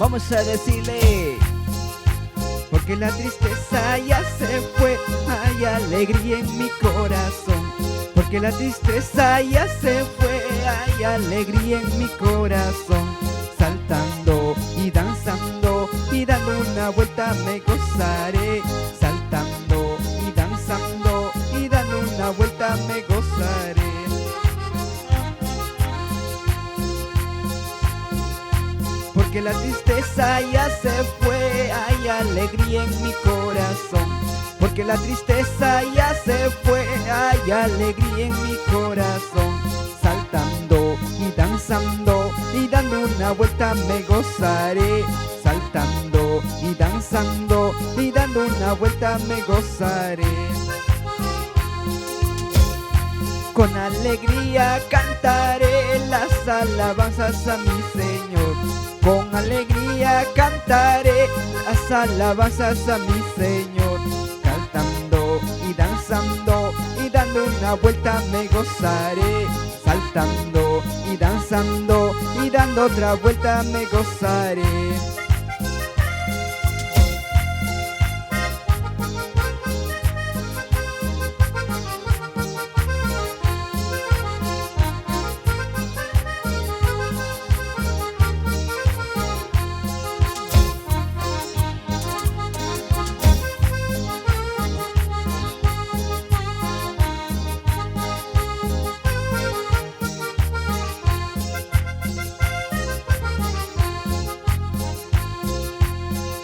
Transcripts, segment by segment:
Vamos a decirle. Porque la tristeza ya se fue, hay alegría en mi corazón. Porque la tristeza ya se fue, hay alegría en mi corazón. Saltando y danzando y dando una vuelta me gozaré. Saltando y danzando y dando una vuelta me gozaré. Porque la tristeza ya se fue, hay alegría en mi corazón. Porque la tristeza ya se fue, hay alegría en mi corazón. Saltando y danzando y dando una vuelta me gozaré. Saltando y danzando y dando una vuelta me gozaré. Con alegría cantaré las alabanzas a mi Señor. Con alegría cantaré las alabanzas a mi Señor. Saltando y danzando y dando una vuelta me gozaré. Saltando y danzando y dando otra vuelta me gozaré.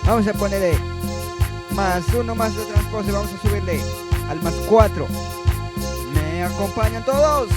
Vamos a ponerle más uno más de transporte. Vamos a subirle al más 4. ¿Me acompañan todos?